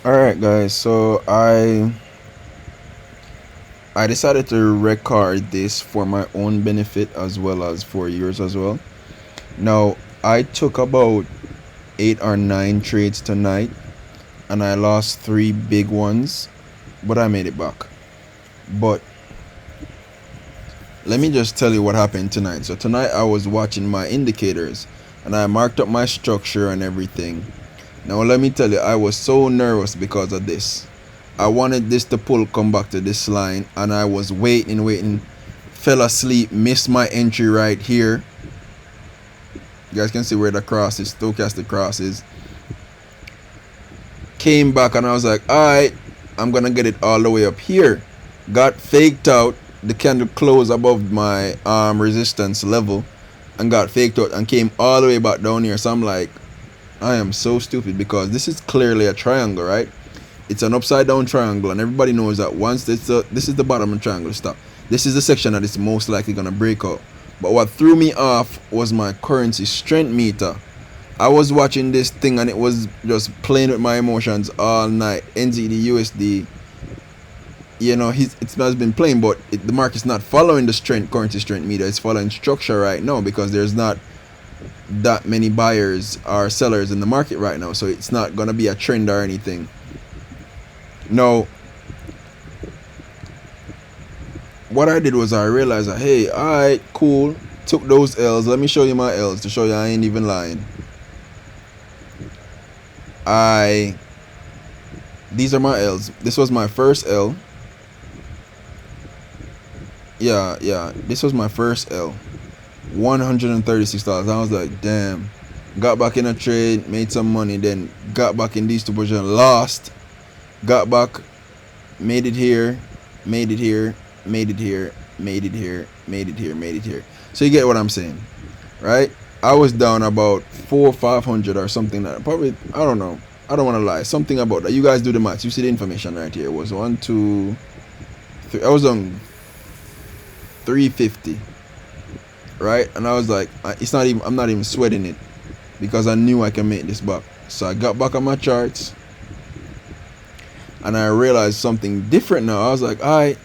Alright guys, so I decided to record this for my own benefit as well as for yours as well. Now I took about 8 or 9 trades tonight and I lost 3 big ones, but I made it back. But let me just tell you what happened tonight. So tonight I was watching my indicators and I marked up my structure and everything. Now let me tell you, I was so nervous because of this. I wanted this to come back to this line, and I was waiting, fell asleep, missed my entry right here. You guys can see where the cross is, stochastic cross is. Came back and I was like, alright, I'm gonna get it all the way up here. Got faked out. The candle closed above my resistance level and got faked out and came all the way back down here. So I'm like, I am so stupid because this is clearly a triangle, right? It's an upside down triangle, and everybody knows that once this is the bottom of the triangle, stop. This is the section that is most likely gonna break out. But what threw me off was my currency strength meter. I was watching this thing and it was just playing with my emotions all night. NZD, USD, you know, it has been playing, but the market's not following the currency strength meter. It's following structure right now because there's not that many buyers or sellers in the market right now, so it's not gonna be a trend or anything. No, what I did was I realized that, hey, alright, cool, took those L's. Let me show you my L's to show you I ain't even lying. These are my L's. This was my first L. Yeah, this was my first L. $136. I was like, damn. Got back in a trade, made some money, then got back in these two positions, lost, got back, made it here, made it here, made it here, made it here, made it here, made it here. So you get what I'm saying, right? I was down about 400 or 500 or something like that. Probably, I don't know. I don't want to lie. Something about that. You guys do the maths. You see the information right here. It was 1, 2, 3. I was on 350. Right, and I was like, I'm not even sweating it because I knew I can make this back. So I got back on my charts and I realized something different now. I was like, alright,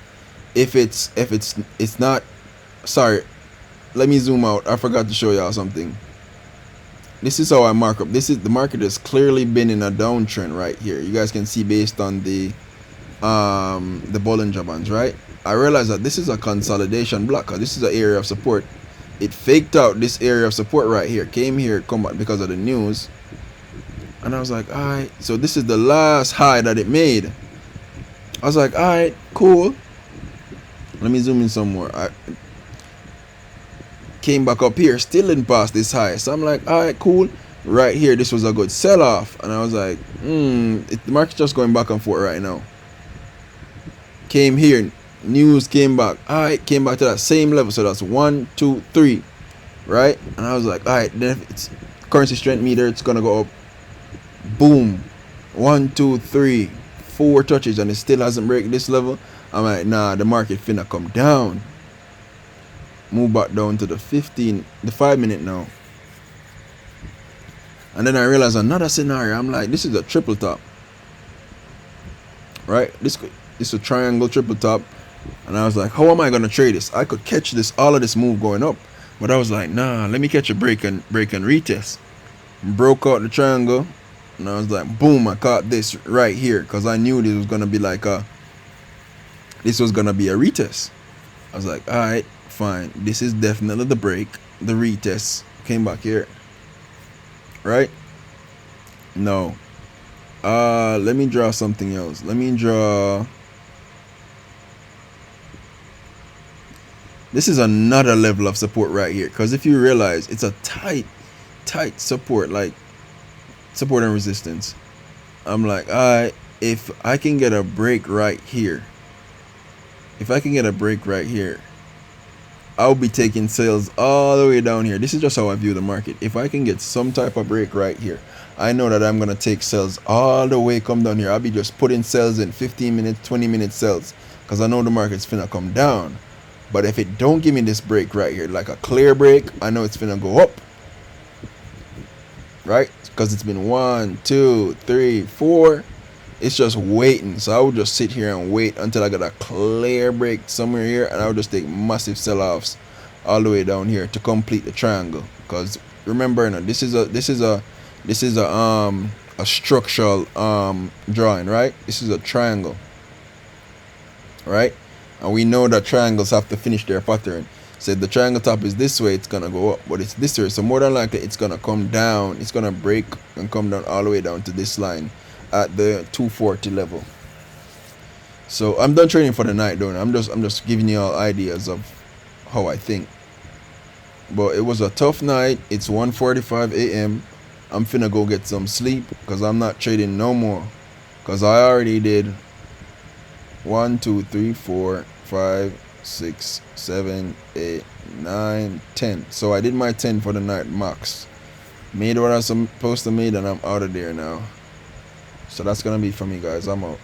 if it's not, sorry, let me zoom out. I forgot to show y'all something. This is how I mark up. The market has clearly been in a downtrend right here. You guys can see based on the Bollinger Bands, right? I realized that this is a consolidation block. This is an area of support. It faked out this area of support right here, came here, come back because of the news, and I was like, alright, so this is the last high that it made. I was like, alright, cool, let me zoom in some more. I came back up here, still didn't pass this high, so I'm like, alright, cool, right here this was a good sell-off, and I was like, the market's just going back and forth right now. Came here, news came back, alright, came back to that same level, so that's 1, 2, 3, right? And I was like, alright, then if it's currency strength meter, it's gonna go up, boom, 1, 2, 3, 4 touches, and it still hasn't break this level. I'm like, nah, the market finna come down. Move back down to the 5-minute now, and then I realized another scenario. I'm like, this is a triple top, right? This is a triangle triple top. And I was like, how am I gonna trade this? I could catch all of this move going up, but I was like, nah, let me catch a break and retest. Broke out the triangle, and I was like, boom, I caught this right here because I knew this was gonna be a retest. I was like, alright, fine, this is definitely the break. The retest came back here, right? No, let me draw something else. Let me draw. This is another level of support right here, because if you realize, it's a tight support, like support and resistance. I'm like, alright, if I can get a break right here, I'll be taking sales all the way down here. This is just how I view the market. If I can get some type of break right here, I know that I'm gonna take sales all the way come down here. I'll be just putting sales in 15 minutes, 20 minute sales, because I know the market's finna come down. But if it don't give me this break right here, like a clear break, I know it's finna go up. right? Because it's been 1, 2, 3, 4. It's just waiting. So I would just sit here and wait until I got a clear break somewhere here, and I would just take massive sell-offs all the way down here to complete the triangle. Because remember, now, this is a structural drawing, right? This is a triangle, right? And we know that triangles have to finish their pattern. So if the triangle top is this way, it's gonna go up, but it's this way. So more than likely, it's gonna come down. It's gonna break and come down all the way down to this line at the 240 level. So I'm done trading for the night, though. I'm just giving you all ideas of how I think. But it was a tough night. It's 1:45 a.m. I'm finna go get some sleep because I'm not trading no more. Because I already did 1, 2, 3, 4, 5, 6, 7, 8, 9, 10. So I did my 10 for the night max. Made what I was supposed to make, and I'm out of there now. So that's gonna be for me, guys. I'm out.